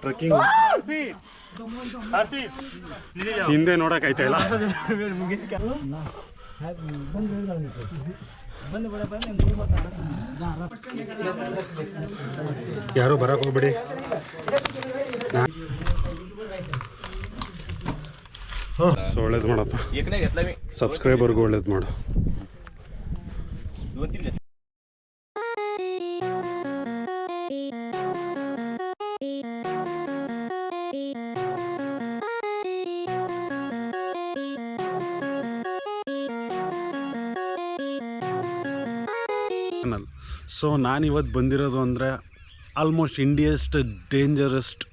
Trekking ಹಿಂದೆ ನೋಡೋಕ್ಕಾಯ್ತಾ ಇಲ್ಲ. ಯಾರು ಬರಕ್ಕೆ ಹೋಗ್ಬಿಡಿ. ಸೊ ಒಳ್ಳೇದು ಮಾಡಪ್ಪ, ಸಬ್ಸ್ಕ್ರೈಬರ್ಗೂ ಒಳ್ಳೇದು ಮಾಡು. ಸೊ ನಾನಿವತ್ತು ಬಂದಿರೋದು ಅಂದರೆ ಆಲ್ಮೋಸ್ಟ್ ಇಂಡಿಯಸ್ಟ್ ಡೇಂಜರಸ್ಟ್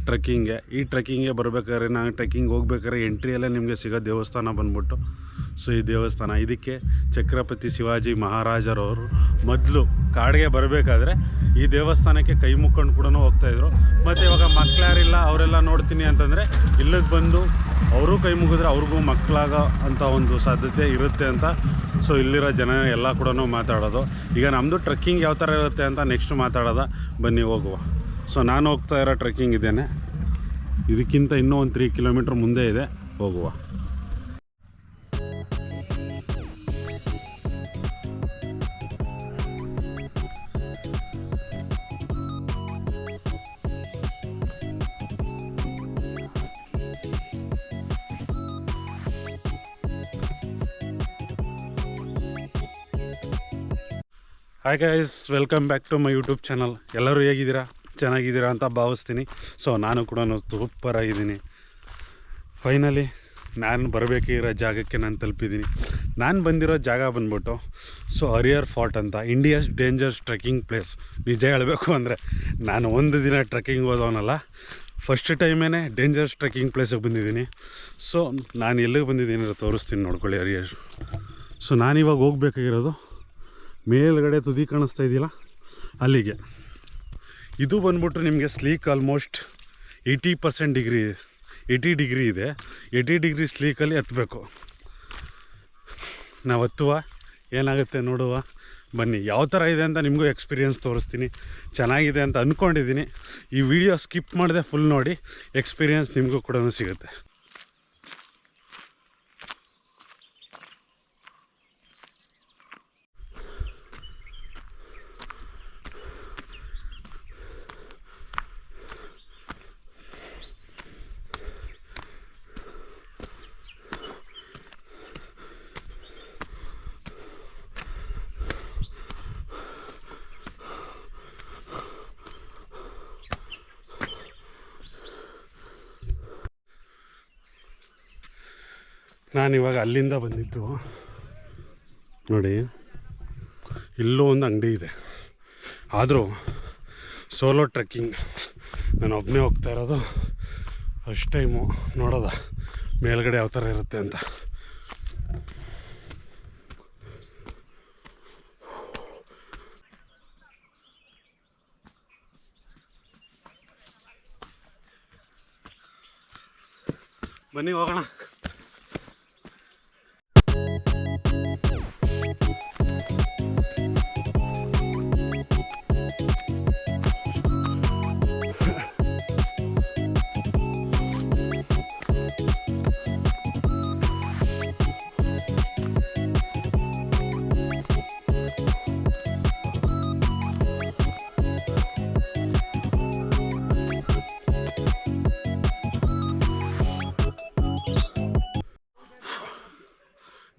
ಟ್ರೆಕ್ಕಿಂಗ್ಗೆ. ಈ ಟ್ರೆಕ್ಕಿಂಗ್ಗೆ ಬರಬೇಕಾದ್ರೆ ನಾನು ಟ್ರೆಕ್ಕಿಂಗ್ ಹೋಗ್ಬೇಕಾದ್ರೆ ಎಂಟ್ರಿಯಲ್ಲೇ ನಿಮಗೆ ಸಿಗೋ ದೇವಸ್ಥಾನ ಬಂದ್ಬಿಟ್ಟು ಸೊ ಈ ದೇವಸ್ಥಾನ. ಇದಕ್ಕೆ ಛತ್ರಪತಿ ಶಿವಾಜಿ ಮಹಾರಾಜರವರು ಮೊದಲು ಕಾಡಿಗೆ ಬರಬೇಕಾದ್ರೆ ಈ ದೇವಸ್ಥಾನಕ್ಕೆ ಕೈ ಮುಕ್ಕೊಂಡು ಕೂಡ ಹೋಗ್ತಾಯಿದ್ರು. ಮತ್ತು ಇವಾಗ ಮಕ್ಕಳ್ಯಾರಿಲ್ಲ ಅವರೆಲ್ಲ ನೋಡ್ತೀನಿ ಅಂತಂದರೆ ಇಲ್ಲಿಗೆ ಬಂದು ಅವರು ಕೈ ಮುಗಿದ್ರೆ ಅವ್ರಿಗೂ ಮಕ್ಕಳಾಗೋ ಅಂಥ ಒಂದು ಸಾಧ್ಯತೆ ಇರುತ್ತೆ ಅಂತ ಸೊ ಇಲ್ಲಿರೋ ಜನ ಎಲ್ಲ ಕೂಡ ಮಾತಾಡೋದು. ಈಗ ನಮ್ಮದು ಟ್ರೆಕ್ಕಿಂಗ್ ಯಾವ ಥರ ಇರುತ್ತೆ ಅಂತ ನೆಕ್ಸ್ಟ್ ಮಾತಾಡೋದ, ಬನ್ನಿ ಹೋಗುವ. ಸೊ ನಾನು ಹೋಗ್ತಾ ಇರೋ ಟ್ರೆಕ್ಕಿಂಗ್ ಇದ್ದೇನೆ, ಇದಕ್ಕಿಂತ ಇನ್ನೂ ಒಂದು 3 ಕಿಲೋಮೀಟ್ರ್ ಮುಂದೆ ಇದೆ, ಹೋಗುವ. Hi guys, welcome back to my YouTube channel. ಎಲ್ಲರೂ ಹೇಗಿದ್ದೀರಾ? ಚೆನ್ನಾಗಿದ್ದೀರಾ ಅಂತ ಭಾವಿಸ್ತೀನಿ. ಸೊ ನಾನು ಕೂಡ ಸೂಪರಾಗಿದ್ದೀನಿ. ಫೈನಲಿ ನಾನು ಬರಬೇಕಿರೋ ಜಾಗಕ್ಕೆ ನಾನು ತಲುಪಿದ್ದೀನಿ. ನಾನು ಬಂದಿರೋ ಜಾಗ ಬಂದ್ಬಿಟ್ಟು ಸೊ ಹರಿಹರ್ ಫೋರ್ಟ್ ಅಂತ, ಇಂಡಿಯಾಸ್ ಡೇಂಜರ್ಸ್ ಟ್ರೆಕ್ಕಿಂಗ್ ಪ್ಲೇಸ್. ನಿಜ ಹೇಳಬೇಕು ಅಂದರೆ ನಾನು ಒಂದು ದಿನ ಟ್ರೆಕ್ಕಿಂಗ್ ಹೋದವನಲ್ಲ, ಫಸ್ಟ್ ಟೈಮೇ ಡೇಂಜರ್ಸ್ ಟ್ರೆಕ್ಕಿಂಗ್ ಪ್ಲೇಸಿಗೆ ಬಂದಿದ್ದೀನಿ. ಸೊ ನಾನು ಎಲ್ಲಿಗೆ ಬಂದಿದ್ದೀನಿ ತೋರಿಸ್ತೀನಿ, ನೋಡ್ಕೊಳ್ಳಿ. ಹರಿಹರ್. ಸೊ ನಾನಿವಾಗ ಹೋಗ್ಬೇಕಾಗಿರೋದು ಮೇಲ್ಗಡೆ ತುದಿ ಕಾಣಿಸ್ತಾ ಇದೆಯಲ್ಲ ಅಲ್ಲಿಗೆ. ಇದು ಬಂದ್ಬಿಟ್ಟು ನಿಮಗೆ ಸ್ಲೀಕ್ ಆಲ್ಮೋಸ್ಟ್ 80% ಡಿಗ್ರಿ 80 ಡಿಗ್ರಿ ಇದೆ. 80 ಡಿಗ್ರಿ ಸ್ಲೀಕಲ್ಲಿ ಹತ್ತಬೇಕು. ನಾವು ಹತ್ತುವ, ಏನಾಗುತ್ತೆ ನೋಡುವ ಬನ್ನಿ. ಯಾವ ಥರ ಇದೆ ಅಂತ ನಿಮಗೂ ಎಕ್ಸ್ಪೀರಿಯೆನ್ಸ್ ತೋರಿಸ್ತೀನಿ. ಚೆನ್ನಾಗಿದೆ ಅಂತ ಅಂದ್ಕೊಂಡಿದ್ದೀನಿ. ಈ ವಿಡಿಯೋ ಸ್ಕಿಪ್ ಮಾಡದೆ ಫುಲ್ ನೋಡಿ, ಎಕ್ಸ್ಪೀರಿಯೆನ್ಸ್ ನಿಮಗೂ ಕೂಡ ಸಿಗುತ್ತೆ. ನಾನಿವಾಗ ಅಲ್ಲಿಂದ ಬಂದಿದ್ದು ನೋಡಿ, ಇಲ್ಲೂ ಒಂದು ಅಂಗಡಿ ಇದೆ. ಆದರೂ ಸೋಲೋ ಟ್ರೆಕ್ಕಿಂಗ್ ನಾನು ಒಬ್ಬನೇ ಹೋಗ್ತಾ ಇರೋದು. ಫಸ್ಟ್ ಟೈಮು ನೋಡೋದ ಮೇಲ್ಗಡೆ ಯಾವ ಥರ ಇರುತ್ತೆ ಅಂತ. ಬನ್ನಿ ಹೋಗೋಣ.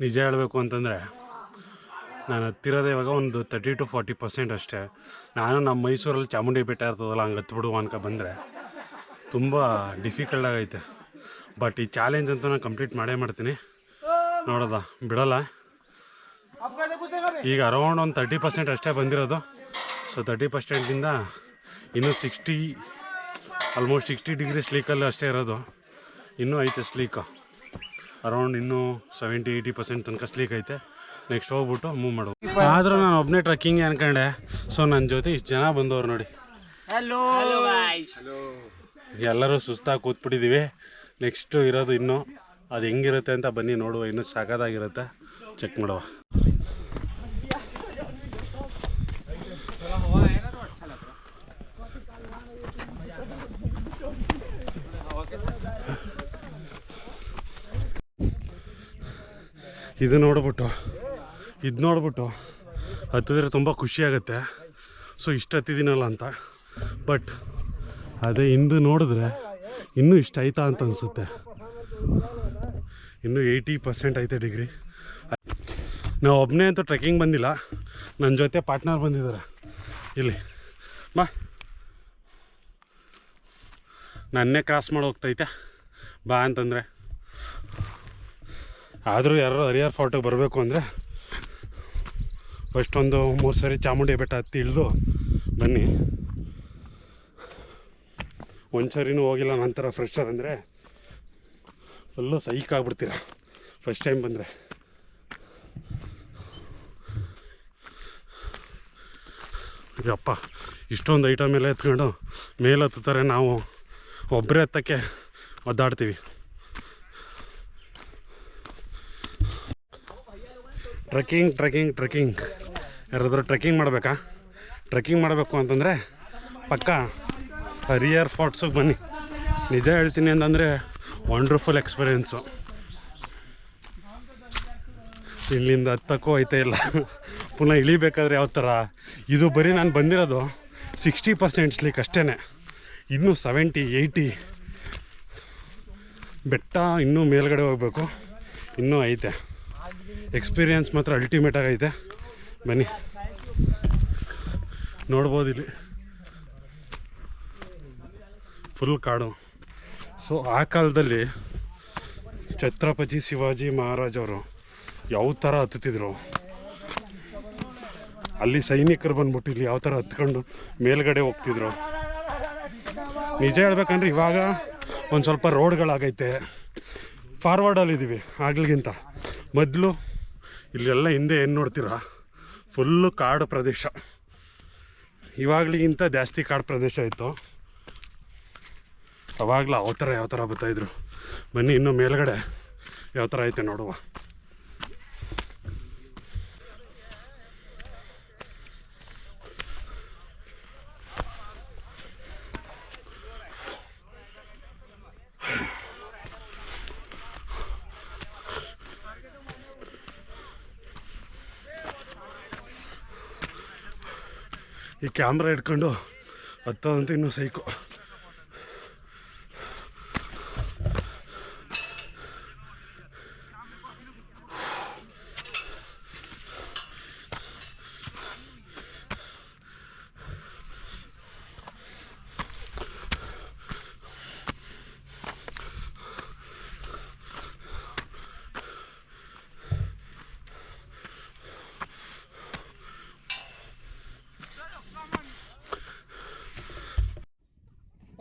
ನಿಜ ಹೇಳಬೇಕು ಅಂತಂದರೆ ನಾನು ಹತ್ತಿರೋದೇ ಇವಾಗ ಒಂದು 30 to 40% ಅಷ್ಟೇ. ನಾನು ನಮ್ಮ ಮೈಸೂರಲ್ಲಿ ಚಾಮುಂಡಿ ಬೆಟ್ಟ ಇರ್ತದಲ್ಲ, ಹಂಗೆ ಹತ್ಬಿಡುವ ಅನ್ಕ ಬಂದರೆ ತುಂಬ ಡಿಫಿಕಲ್ಟ್ ಆಗೈತೆ. ಬಟ್ ಈ ಚಾಲೆಂಜ್ ಅಂತೂ ನಾನು ಕಂಪ್ಲೀಟ್ ಮಾಡೇ ಮಾಡ್ತೀನಿ. ನೋಡೋದ ಬಿಡೋಲ್ಲ. ಈಗ ಅರೌಂಡ್ ಒಂದು 30% ಅಷ್ಟೇ ಬಂದಿರೋದು. ಸೊ 30%ಇಂದ ಇನ್ನೂ ಆಲ್ಮೋಸ್ಟ್ 60 ಡಿಗ್ರಿ ಸ್ಲೀಕಲ್ಲಿ ಅಷ್ಟೇ ಇರೋದು. ಇನ್ನೂ ಐತೆ ಸ್ಲೀಕು, ಅರೌಂಡ್ ಇನ್ನೂ 70-80% ತನಕ ಸ್ಲೀಕ್ ಐತೆ. ನೆಕ್ಸ್ಟ್ ಹೋಗ್ಬಿಟ್ಟು ಮೂವ್ ಮಾಡೋದು. ಆದರೂ ನಾನು ಒಬ್ಬನೇ ಟ್ರೆಕ್ಕಿಂಗ್ ಅನ್ಕೊಂಡೆ. ಸೊ ನನ್ನ ಜೊತೆ ಇಷ್ಟು ಜನ ಬಂದವ್ರು ನೋಡಿ. ಎಲ್ಲರೂ ಸುಸ್ತಾಗಿ ಕೂತ್ಬಿಟ್ಟಿದ್ದೀವಿ. ನೆಕ್ಸ್ಟು ಇರೋದು ಇನ್ನೂ ಅದು ಹೆಂಗಿರುತ್ತೆ ಅಂತ ಬನ್ನಿ ನೋಡುವ. ಇನ್ನೂ ಸಾಕಾಗಿರುತ್ತೆ, ಚೆಕ್ ಮಾಡುವ. ಇದು ನೋಡ್ಬಿಟ್ಟು ಹತ್ತಿದ್ರೆ ತುಂಬ ಖುಷಿಯಾಗುತ್ತೆ. ಸೊ ಇಷ್ಟು ಹತ್ತಿದ್ದೀನಲ್ಲ ಅಂತ. ಬಟ್ ಅದೇ ಹಿಂದೆ ನೋಡಿದ್ರೆ ಇನ್ನೂ ಇಷ್ಟ ಆಯ್ತಾ ಅಂತ ಅನಿಸುತ್ತೆ. ಇನ್ನೂ 80% ಐತೆ ಡಿಗ್ರಿ. ನಾವು ಒಬ್ಬನೇ ಅಂತೂ ಟ್ರೆಕ್ಕಿಂಗ್ ಬಂದಿಲ್ಲ, ನನ್ನ ಜೊತೆ ಪಾರ್ಟ್ನರ್ ಬಂದಿದ್ದಾರೆ. ಇಲ್ಲಿ ಬಾ, ನನ್ನೇ ಕ್ರಾಸ್ ಮಾಡಿ ಹೋಗ್ತೈತೆ ಬಾ ಅಂತಂದರೆ. ಆದರೂ ಯಾರು ಹರಿಹರ್ ಫೋರ್ಟಿಗೆ ಬರಬೇಕು ಅಂದರೆ ಫಸ್ಟ್ ಒಂದು 3 ಸರಿ ಚಾಮುಂಡಿ ಬೆಟ್ಟ ಹತ್ತಿ ಇಳಿದು ಬನ್ನಿ. ಒಂದು ಸರಿನೂ ಹೋಗಿಲ್ಲ ನಂತರ ಫ್ರೆಶರ್ ಅಂದರೆ ಫುಲ್ಲು ಸೈಕ್ ಆಗ್ಬಿಡ್ತೀರ ಫಸ್ಟ್ ಟೈಮ್ ಬಂದರೆ. ಯಪ್ಪ, ಇಷ್ಟೊಂದು ಐಟಮ್ ಎಲ್ಲ ಎತ್ಕೊಂಡು ಮೇಲೆ ಹತ್ತುತ್ತಾರೆ, ನಾವು ಒಬ್ಬರೇ ಹತ್ತಕ್ಕೆ ಒದ್ದಾಡ್ತೀವಿ. ಟ್ರೆಕ್ಕಿಂಗ್ ಯಾರಾದರೂ ಟ್ರೆಕ್ಕಿಂಗ್ ಮಾಡಬೇಕಾ? ಟ್ರೆಕ್ಕಿಂಗ್ ಮಾಡಬೇಕು ಅಂತಂದರೆ ಪಕ್ಕ ಹರಿಹರ್ ಫೋರ್ಟ್ಸಿಗೆ ಬನ್ನಿ. ನಿಜ ಹೇಳ್ತೀನಿ ಅಂತಂದರೆ ವಂಡರ್ಫುಲ್ ಎಕ್ಸ್ಪೀರಿಯೆನ್ಸು. ಇಲ್ಲಿಂದ ಹತ್ತಕ್ಕೂ ಐತೆ ಇಲ್ಲ, ಪುನಃ ಇಳಿಬೇಕಾದ್ರೆ ಯಾವ ಥರ. ಇದು ಬರೀ ನಾನು ಬಂದಿರೋದು 60% ಸ್ಲೀಕ್ ಅಷ್ಟೇ. ಇನ್ನೂ 70-80 ಬೆಟ್ಟ ಇನ್ನೂ ಮೇಲ್ಗಡೆ ಹೋಗಬೇಕು, ಇನ್ನೂ ಐತೆ. ಎಕ್ಸ್ಪೀರಿಯೆನ್ಸ್ ಮಾತ್ರ ಅಲ್ಟಿಮೇಟಾಗಿ ಐತೆ. ಬನ್ನಿ ನೋಡ್ಬೋದು, ಇಲ್ಲಿ ಫುಲ್ ಕಾಡು. ಸೊ ಆ ಕಾಲದಲ್ಲಿ ಛತ್ರಪತಿ ಶಿವಾಜಿ ಮಹಾರಾಜ್ ಅವರು ಯಾವ ಥರ ಹತ್ತುತ್ತಿದ್ರು, ಅಲ್ಲಿ ಸೈನಿಕರು ಬಂದ್ಬಿಟ್ಟು ಇಲ್ಲಿ ಯಾವ ಥರ ಹತ್ಕೊಂಡು ಮೇಲ್ಗಡೆ ಹೋಗ್ತಿದ್ರು. ನಿಜ ಹೇಳ್ಬೇಕಂದ್ರೆ ಇವಾಗ ಒಂದು ಸ್ವಲ್ಪ ರೋಡ್ಗಳಾಗೈತೆ, ಫಾರ್ವರ್ಡಲ್ಲಿದ್ದೀವಿ ಆಗ್ಲಿಗಿಂತ. ಮೊದಲು ಇಲ್ಲೆಲ್ಲ ಹಿಂದೆ ಏನು ನೋಡ್ತೀರಾ ಫುಲ್ಲು ಕಾಡು ಪ್ರದೇಶ, ಇವಾಗಲಿಗಿಂತ ಜಾಸ್ತಿ ಕಾಡು ಪ್ರದೇಶ ಇತ್ತು. ಅವಾಗಲೂ ಯಾವ ಥರ ಬರ್ತಾಯಿದ್ರು. ಬನ್ನಿ ಇನ್ನೂ ಮೇಲ್ಗಡೆ ಯಾವ ಥರ ಐತೆ ನೋಡುವ. ಈ ಕ್ಯಾಮ್ರಾ ಹಿಡ್ಕೊಂಡು ಹತ್ತೋದಂತೂ ಇನ್ನೂ ಸೈಕು.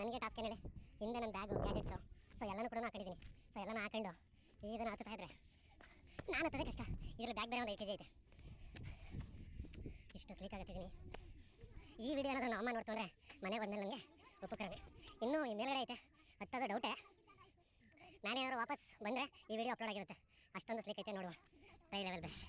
ನನಗೆ ಟಾಸ್ಕ್ ಏನಿದೆ, ಹಿಂದೆ ನನ್ನ ಬ್ಯಾಗು ಗ್ಯಾಜೆಟ್ಸು ಸೊ ಎಲ್ಲನೂ ಕೂಡ ಹಾಕೊಂಡಿದ್ದೀನಿ. ಸೊ ಎಲ್ಲನೂ ಹಾಕೊಂಡು ಇದನ್ನು ಹತ್ತುತ್ತಾ ಇದ್ದರೆ ನಾನು ಹತ್ತೋದೇ ಕಷ್ಟ. ಇದರಲ್ಲಿ ಬ್ಯಾಗ್ ಬೇರೆ ಒಂದು 5 kg ಐತೆ. ಇಷ್ಟು ಸ್ಲೀಕ್ ಆಗತ್ತಿದ್ದೀನಿ. ಈ ವಿಡಿಯೋ ಏನಾದರೂ ನಮ್ಮ ಅಮ್ಮ ನೋಡ್ತಂದರೆ ಮನೆಗೆ ಬಂದಮೇಲೆ ನನಗೆ ಉಪಕರಣೆ ಇನ್ನೂ ಈ ಮೇಲ್ಗಡೆ ಐತೆ, ಹತ್ತೋದು ಡೌಟೇ. ನಾನೇನಾದ್ರು ವಾಪಸ್ ಬಂದರೆ ಈ ವಿಡಿಯೋ ಅಪ್ಲೋಡ್ ಆಗಿರುತ್ತೆ. ಅಷ್ಟೊಂದು ಸ್ಲೀಕ್ ಐತೆ ನೋಡುವ. Try level best.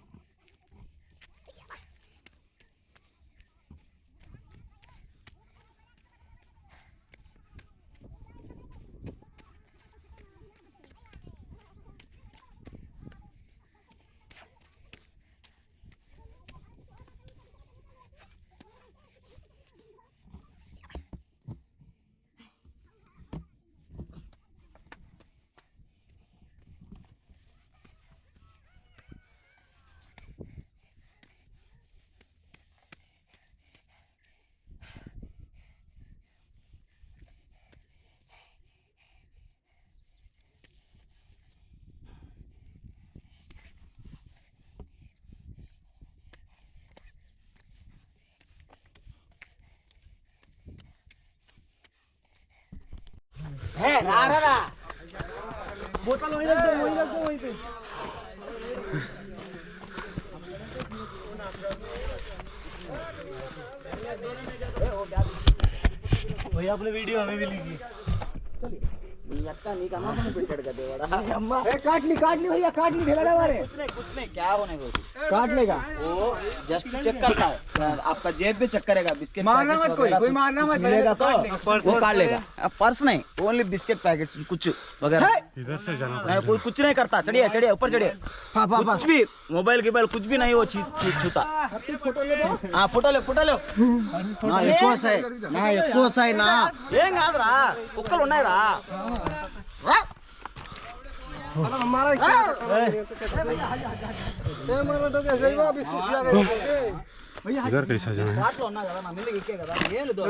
बोतल वहीं रख दो वहीं पे। भैया अपने वीडियो हमें भी लीजिए। काट ली भैया, काट ली ढेला हमारे। कुछ नहीं क्या होने को। काट लेगा वो जस्ट चेक करता है, आपका जेब पे चेक करेगा, बिस्किट मारना मत, कोई मारना मत, मिलेगा तो वो काट लेगा। पर्स नहीं, ओनली बिस्किट पैकेट्स कुछ वगैरह। इधर से जाना नहीं, कोई कुछ नहीं करता। चढ़िए चढ़िए ऊपर चढ़िए, कुछ भी मोबाइल गिबाइल कुछ भी नहीं वो छूता। हाँ फोटो ले ना ఎక్కువ సాయి నా ఏం కాదురా, కుక్కలు ఉన్నాయి రా। इधर कैसा जाना है? దాంట్లో ఉన్నా కదా, నా మిల్లికి ఎక్కే కదా, ఏం లేదు।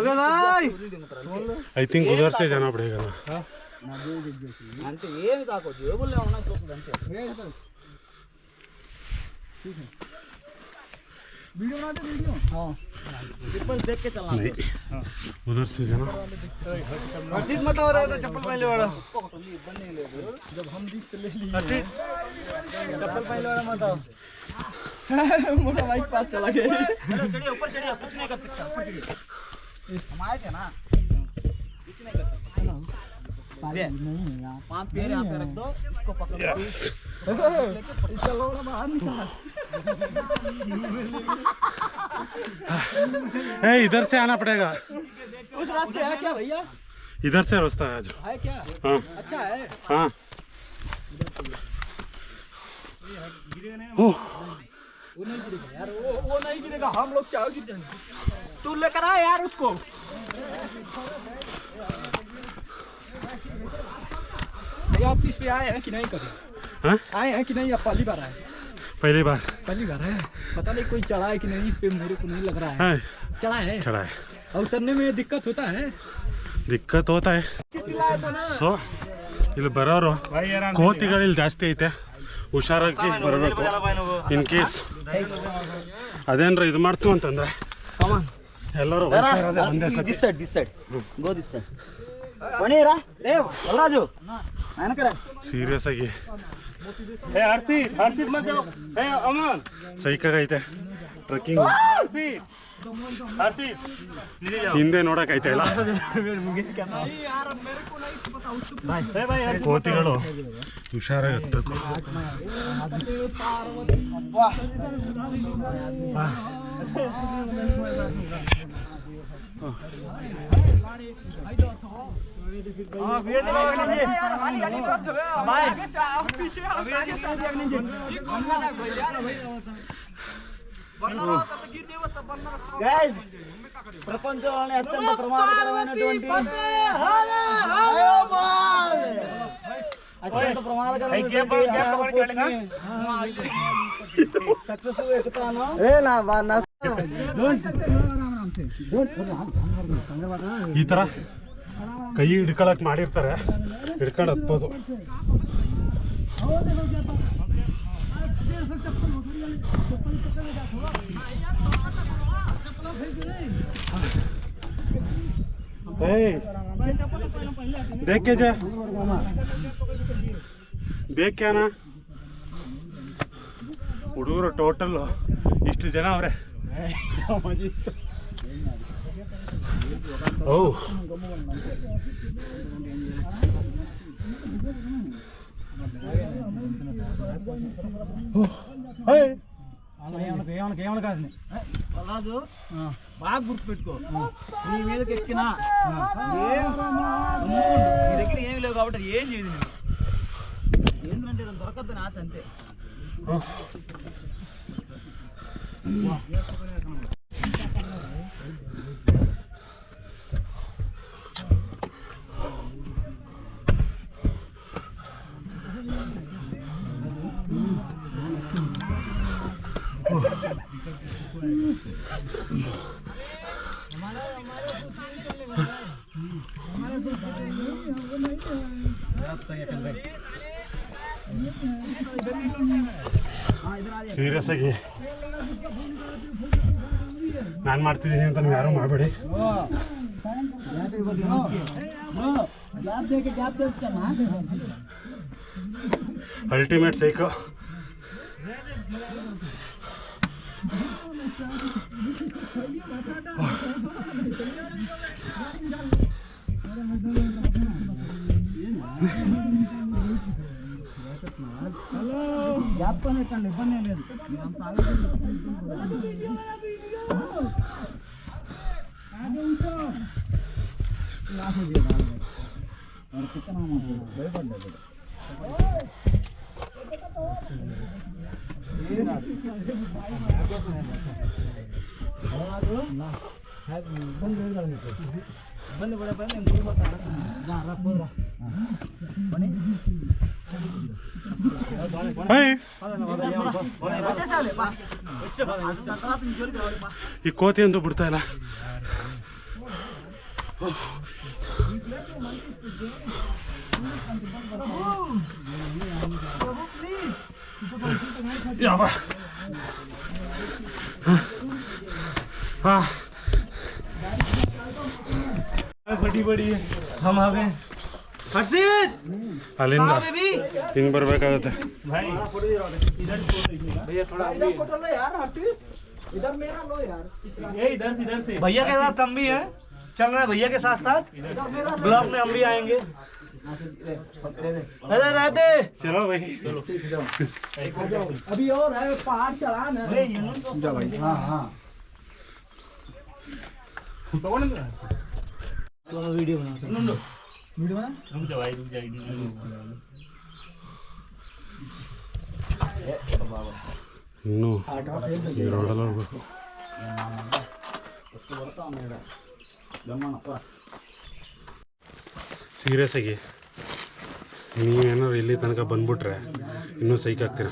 आई थिंक उधर से जाना पड़ेगा ना। అంతే, ఏమి తాకో, జేబుల్లో ఉన్నాయి చూస్తుంది అంతే। वीडियो बनाते वीडियो ऊपर देख के चलना। नहीं उधर से जाना। हर्षित मत हो रहा था चप्पल पहले वाला जब हम बीच से ले लिए चप्पल पहले वाला मत आओ मोटा बाइक पास चला गया। चढ़िए ऊपर चढ़िए, कुछ नहीं कर सकता, ऊपर चढ़िए। हम आए थे ना, कुछ नहीं कर सकता। पाँव पैर यहाँ पे रख दो, इसको पकड़ लो, इसका लोड़ा बाहर निकाल। ए इधर से आना पड़ेगा। उस रास्ते है क्या भैया? इधर से रास्ता है जो। है क्या? हाँ अच्छा है। हाँ। वो नहीं गिरेगा यार, वो नहीं गिरेगा, हम लोग क्या गिर जाएंगे। तू लेकर आ यार उसको। भैया आप इस पे आए हैं कि नहीं कभी? हाँ? आए हैं कि नहीं? आप पहली बार आए? पहली बार पहली बार है। पता नहीं कोई चढ़ा है कि नहीं, इस पे मेरे को नहीं लग रहा है। है चढ़ा है चढ़ा है। और उतरने में दिक्कत होता है। ದಿಕ್ಕತ್ ಹೋತಾ ಸೊ ಇಲ್ಲಿ ಬರೋರು ಕೋತಿಗಳು ಇಲ್ಲಿ ಜಾಸ್ತಿ ಐತೆ, ಹುಷಾರಾಗಿ ಬರಬೇಕು. ಇನ್ ಕೇಸ್ ಅದೇನ್ರ ಇದು ಮಾಡ್ತು ಅಂತಂದ್ರೆ ಎಲ್ಲರೂ ಒಂದೇ ಸತಿ. This side go this side ಬನ್ನಿರಾ ರೇ ಬಲರಾಜು ನನಕರ ಸೀರಿಯಸ್ ಆಗಿ ए हर्षित मत जाओ। ए अमन ಸೈಕಾಗೈತೆ ಟ್ರೆಕ್ಕಿಂಗ್. हर्षित नीचे जाओ। ಹಿಂದೆ ನೋಡಕ್ ಐತೆ ಇಲ್ಲ. ए भाई ಕೋತಿಗಳು ಹುಷಾರಾಗಿ ಹತ್ಬೇಕು. గైస్ ప్రపంచంలోనే అత్యంత ప్రమాదకరమైనటువంటి సక్సెస్ ఎక్కుతాను. ಈ ತರ ಕೈ ಹಿಡ್ಕೊಳಕ್ ಮಾಡಿರ್ತಾರೆ, ಹಿಡ್ಕೊಂಡು ಹತ್ಬೋದು. देख के जा, देख क्या ना ಹುಡುಗರು ಟೋಟಲ್ ಇಷ್ಟು ಜನ ಅವ್ರೆ. ಓ రాజు బాగా గుర్తుపెట్టుకో, నీ మీదకి ఎక్కినా ఏం నమ్ముకుంటు, నీ దగ్గర ఏమి లేవు కాబట్టి అది ఏం చేయదు. నేను ఏంటంటే దొరకద్దని ఆశ అంతే. ಸೀರಿಯಸ್ ಆಗಿ ನಾನು ಮಾಡ್ತಿದ್ದೀನಿ ಅಂತ ನೀವು ಯಾರು ಮಾಡಬೇಡಿ. Ultimate psycho. ಗ್ಯಾಪ್ पण ಕಂಡು ಬನ್ನಿ లేదు ನಮ್ಮ बंद बड़ा बंद नहीं बता जा रहा पूरा बने बच्चे साले बा बच्चे बा संतरा तुम जोर करो बा ಈ ಕೋತಿ ಅಂತೂ ಬಿಡ್ತಾ ಇಲ್ಲ. ಯಾವಾ बड़ी बड़ी हम आ गए हर्षित ಅಲ್ಲಿಂದ ಹಿಂಗೆ ಬರಬೇಕಾಗುತ್ತೆ. भैया थोड़ा फोटो लो यार हर्षित इधर मेरा लो यार ये इधर से भैया के साथ हम भी हैं चल रहे हैं भैया के साथ साथ ब्लॉग में हम भी आएंगे अरे रहते ಚಲೋ ಬೈ. अभी और है पहाड़ चढ़ाना है जा भाई हाँ हाँ वीडियो बना वीडियो बना रुक जा भाई रुक जा ಇನ್ನೂ ಈ ರೋಡಲ್ಲಿ ಹೋಗ್ಬೇಕು. ಸೀರಿಯಸ್ ಆಗಿ ನೀವೇನಾದ್ರು ಇಲ್ಲಿ ತನಕ ಬಂದ್ಬಿಟ್ರೆ ಇನ್ನೂ ಸೈಕ್ ಆಗ್ತೀರ.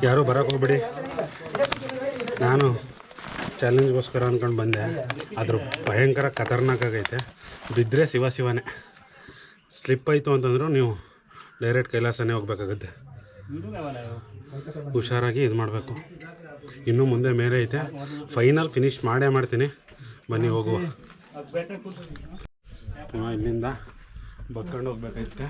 ಯಾರೂ ಬರೋಕ್ಕೆ ಹೋಗ್ಬೇಡಿ. ನಾನು ಚಾಲೆಂಜ್ಗೋಸ್ಕರ ಅಂದ್ಕೊಂಡು ಬಂದೆ, ಆದರೂ ಭಯಂಕರ ಖತರ್ನಾಕ್ ಆಗೈತೆ. ಬಿದ್ದರೆ ಶಿವನೇ. ಸ್ಲಿಪ್ ಆಯಿತು ಅಂತಂದ್ರು ನೀವು ಡೈರೆಕ್ಟ್ ಕೈಲಾಸನೇ ಹೋಗ್ಬೇಕಾಗುತ್ತೆ. ಹುಷಾರಾಗಿ ಇದು ಮಾಡಬೇಕು. ಇನ್ನೂ ಮುಂದೆ ಮೇಲೆ ಐತೆ. ಫೈನಲ್ ಫಿನಿಶ್ ಮಾಡೇ ಮಾಡ್ತೀನಿ. ಬನ್ನಿ ಹೋಗುವ. ಇಲ್ಲಿಂದ ಬಕ್ಕೊಂಡು ಹೋಗ್ಬೇಕೈತೆ.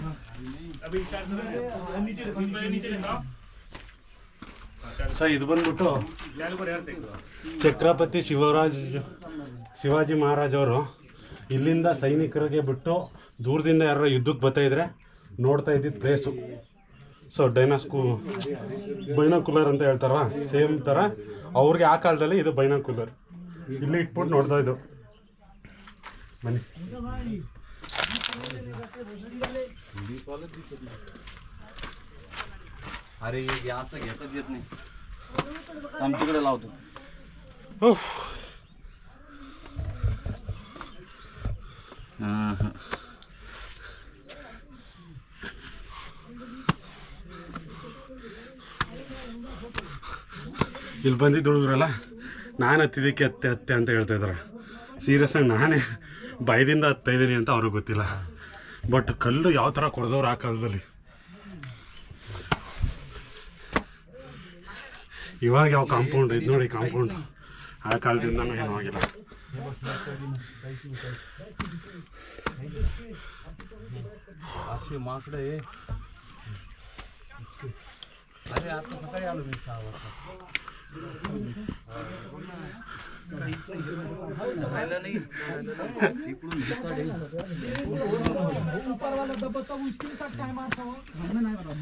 ಸರ್ ಇದು ಬಂದ್ಬಿಟ್ಟು ಛತ್ರಪತಿ ಶಿವಾಜಿ ಮಹಾರಾಜ್ ಅವರು ಇಲ್ಲಿಂದ ಸೈನಿಕರಿಗೆ ಬಿಟ್ಟು ದೂರದಿಂದ ಯಾರು ಯುದ್ಧಕ್ಕೆ ಬರ್ತಾಯಿದ್ರೆ ನೋಡ್ತಾ ಇದ್ದಿದ್ದು ಪ್ಲೇಸು. ಸೊ ಬೈನಾಕುಲರ್ ಅಂತ ಹೇಳ್ತಾರಲ್ಲ, ಸೇಮ್ ಥರ ಅವ್ರಿಗೆ ಆ ಕಾಲದಲ್ಲಿ ಇದು ಬೈನಾಕುಲರ್ ಇಲ್ಲಿ ಇಟ್ಬಿಟ್ಟು ನೋಡ್ತಾ ಇದ್ದು. ಬನ್ನಿ. अरे ये गॅस घेताच येत नाही आम तिकडे लावतो. ಇಲ್ಲಿ ಬಂದಿದ್ದು ಹುಡುಗರಲ್ಲ, ನಾನು ಹತ್ತಿದ್ದಕ್ಕೆ ಹತ್ತೆ ಅಂತ ಹೇಳ್ತಾ ಇದ್ದಾರೆ. ಸೀರಿಯಸ್ಸಾಗಿ ನಾನೇ ಭಯದಿಂದ ಹತ್ತಾಯಿದ್ದೀನಿ ಅಂತ ಅವ್ರಿಗೆ ಗೊತ್ತಿಲ್ಲ. ಬಟ್ ಕಲ್ಲು ಯಾವ ಥರ ಕೊಡ್ದವ್ರು ಆ ಕಾಲದಲ್ಲಿ. ಇವಾಗ ಯಾವ ಕಾಂಪೌಂಡ್ ಇದು ನೋಡಿ, ಕಾಂಪೌಂಡ್ ಆ ಕಾಲದಿಂದನೂ ಏನೂ ಆಗಿಲ್ಲ. असे माकडे अरे आता सकाळी आलो मी 6 वाजता. ऊपर वाला दबा तो उसके साथ टाइम आता हो हमने नहीं बता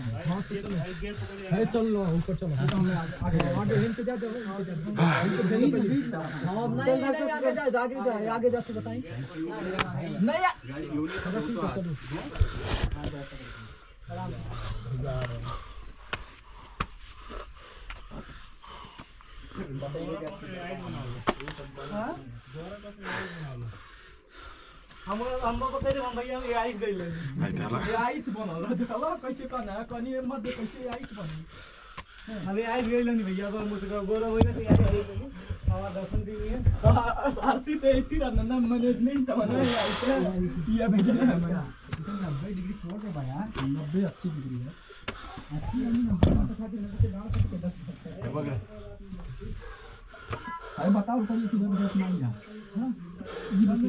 है चलो ऊपर चलो आगे हिंट दे दो आगे जाके बताएं नहीं हमको तेरे भैया ये आइस गई ले ಆಯ್ತಲ್ಲ. ये आइस बनाओ देखला कैसे करना है कनी मत कैसे आइस बने अरे आइस गई नहीं भैया को मुझे बोला वही नहीं आइस गई हवा दर्शन दी है आरसी ते इतनी रनना मैनेजमेंट था ना इतना ये भेजा है 90 डिग्री छोड़ दे भैया 90 80 डिग्री है 80 यानी 90 तो खातिर नजर के डाल सकते 10 अरे बताओ ऊपर ये किधर बस मान जा हां ये बंद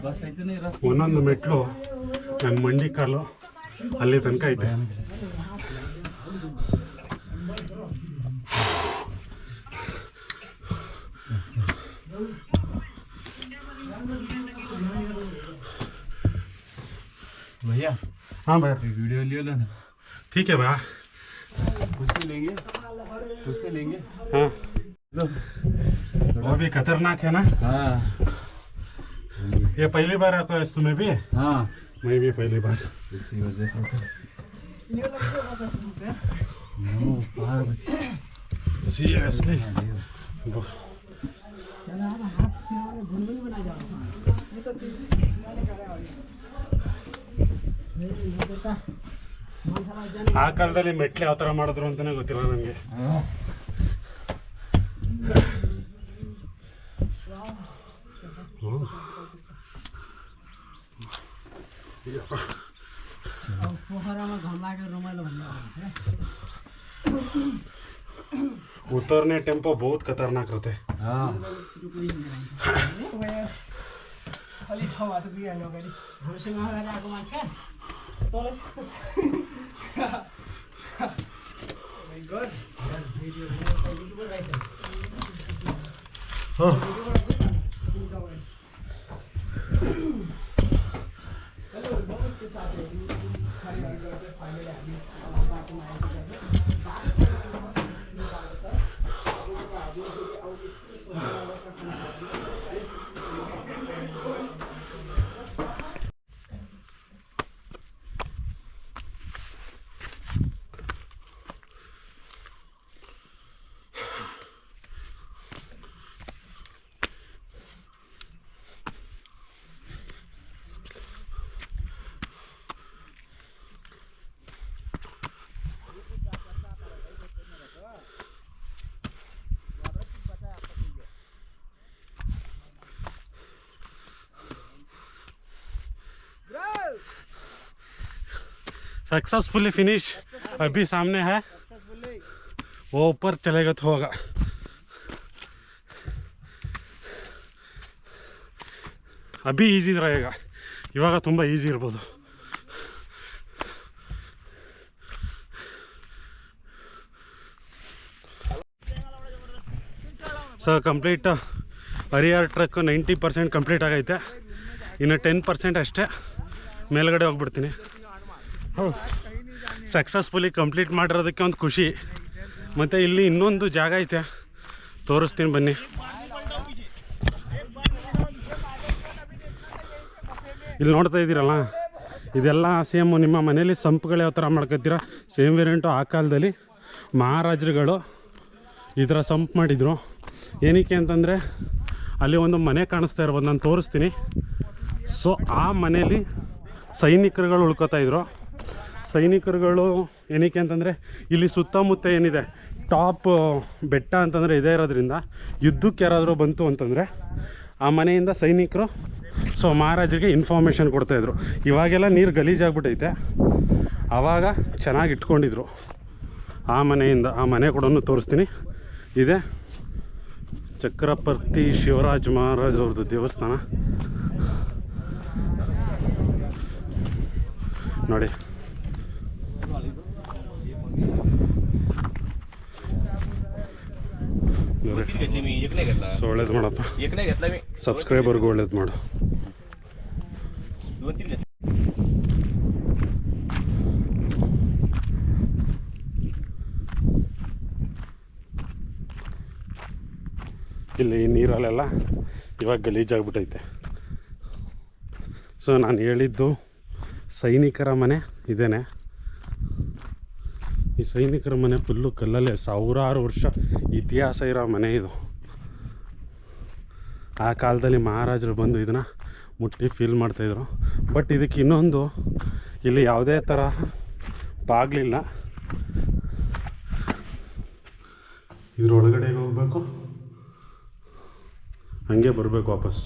बस ऐसे नहीं रस ಒಂದೊಂದು ಮೆಟ್ಲು ನನ್ನ ಮಂಡಿ ಕಾಲು ಅಲ್ಲಿ ತನಕ ಐತೆ. भैया हाँ भैया वीडियो लियो ना ठीक है भैया. उसमें लेंगे उसमें लेंगे हाँ लो वो भी खतरनाक है ना. हाँ ये पहली बार आता है तुम्हें भी. हाँ मैं भी पहली बार. इसी वजह से पार्वती सीरियसली ಆ ಕಾಲದಲ್ಲಿ ಮೆಟ್ಲು ಯಾವ ಥರ ಮಾಡಿದ್ರು ಅಂತಲೇ ಗೊತ್ತಿಲ್ಲ ನನಗೆ. उतरने टेम्पो बहुत खतरनाक रहते. हाँ सक्सेसफुली फिनिश. अभी सामने है वो ऊपर चलेगा तो होगा. अभी ಈಸಿ रहेगा. ಇವಾಗ ತುಂಬ ಈಸಿ ಇರ್ಬೋದು. So complete Harihar truck 90% complete ಆಗೈತೆ. ಇನ್ನು 10% ಅಷ್ಟೇ ಮೇಲ್ಗಡೆ ಹೋಗ್ಬಿಡ್ತೀನಿ. ಸಕ್ಸಸ್ಫುಲಿ ಕಂಪ್ಲೀಟ್ ಮಾಡಿರೋದಕ್ಕೆ ಒಂದು ಖುಷಿ. ಮತ್ತು ಇಲ್ಲಿ ಇನ್ನೊಂದು ಜಾಗ ಐತೆ, ತೋರಿಸ್ತೀನಿ ಬನ್ನಿ. ಇಲ್ಲಿ ನೋಡ್ತಾ ಇದ್ದೀರಲ್ಲ, ಇದೆಲ್ಲ ಸೇಮು ನಿಮ್ಮ ಮನೇಲಿ ಸಂಪ್ಗಳು ಯಾವ ಥರ ಮಾಡ್ಕೊತೀರ ಸೇಮ್ ವೇರಿಯಂಟು. ಆ ಕಾಲದಲ್ಲಿ ಮಹಾರಾಜರುಗಳು ಈ ಥರ ಸಂಪ್ ಮಾಡಿದರು. ಏನಕ್ಕೆ ಅಂತಂದರೆ ಅಲ್ಲಿ ಒಂದು ಮನೆ ಕಾಣಿಸ್ತಾ ಇರ್ಬೋದು, ನಾನು ತೋರಿಸ್ತೀನಿ. ಸೊ ಆ ಮನೇಲಿ ಸೈನಿಕರುಗಳು ಉಳ್ಕೊತಾಯಿದ್ರು. ಸೈನಿಕರುಗಳು ಏನಕ್ಕೆ ಅಂತಂದರೆ ಇಲ್ಲಿ ಸುತ್ತಮುತ್ತ ಏನಿದೆ ಟಾಪ್ ಬೆಟ್ಟ ಅಂತಂದರೆ ಇದೇ ಇರೋದ್ರಿಂದ ಯುದ್ಧಕ್ಕೆ ಯಾರಾದರೂ ಬಂತು ಅಂತಂದರೆ ಆ ಮನೆಯಿಂದ ಸೈನಿಕರು ಸೊ ಮಹಾರಾಜರಿಗೆ ಇನ್ಫಾರ್ಮೇಷನ್ ಕೊಡ್ತಾಯಿದ್ರು. ಇವಾಗೆಲ್ಲ ನೀರು ಗಲೀಜಾಗ್ಬಿಟ್ಟೈತೆ, ಆವಾಗ ಚೆನ್ನಾಗಿ ಇಟ್ಕೊಂಡಿದ್ರು. ಆ ಮನೆಯಿಂದ ಆ ಮನೆ ಕೂಡ ತೋರಿಸ್ತೀನಿ. ಇದೆ ಚಕ್ರವರ್ತಿ ಶಿವರಾಜ್ ಮಹಾರಾಜ್ ಅವ್ರದ್ದು ದೇವಸ್ಥಾನ ನೋಡಿ. ಸೊ ಒಳ್ಳೇದು ಮಾಡಪ್ಪ, ಸಬ್ಸ್ಕ್ರೈಬರ್ಗೂ ಒಳ್ಳೇದು ಮಾಡು. ಇಲ್ಲಿ ನೀರಲ್ಲೆಲ್ಲ ಇವಾಗ ಗಲೀಜಾಗ್ಬಿಟ್ಟೈತೆ. ಸೊ ನಾನು ಹೇಳಿದ್ದು ಸೈನಿಕರ ಮನೆ ಇದೇನೆ. ಈ ಸೈನಿಕರ ಮನೆ ಫುಲ್ಲು ಕಲ್ಲಲ್ಲೇ, ಸಾವಿರಾರು ವರ್ಷ ಇತಿಹಾಸ ಇರೋ ಮನೆ ಇದು. ಆ ಕಾಲದಲ್ಲಿ ಮಹಾರಾಜರು ಬಂದು ಇದನ್ನು ಮುಟ್ಟಿ ಫೀಲ್ ಮಾಡ್ತಾಯಿದ್ರು. ಬಟ್ ಇದಕ್ಕೆ ಇನ್ನೊಂದು, ಇಲ್ಲಿ ಯಾವುದೇ ಥರ ಬಾಗಿಲಿಲ್ಲ. ಇದ್ರೊಳಗಡೆ ಹೋಗಬೇಕು, ಹಂಗೆ ಬರಬೇಕು ವಾಪಸ್.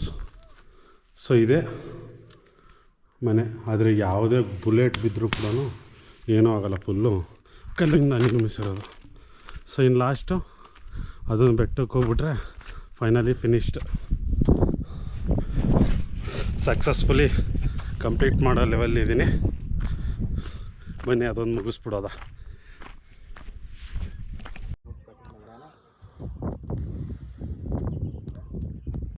ಸೊ ಇದೇ ಮನೆ. ಆದರೆ ಯಾವುದೇ ಬುಲೆಟ್ ಬಿದ್ದರೂ ಕೂಡ ಏನೂ ಆಗೋಲ್ಲ, ಫುಲ್ಲು ಕಲ್ಲಿಂದ ನಿರ್ಮಿಸಿರೋದು. ಸೊ ಇನ್ನು ಲಾಸ್ಟು ಅದನ್ನು ಬೆಟ್ಟಕ್ಕೆ ಹೋಗ್ಬಿಟ್ರೆ ಫೈನಲಿ ಫಿನಿಶ್ಡ್. ಸಕ್ಸಸ್ಫುಲಿ ಕಂಪ್ಲೀಟ್ ಮಾಡೋ ಲೆವೆಲ್ ಇದ್ದೀನಿ. ಬನ್ನಿ ಅದೊಂದು ಮುಗಿಸ್ಬಿಡೋದ.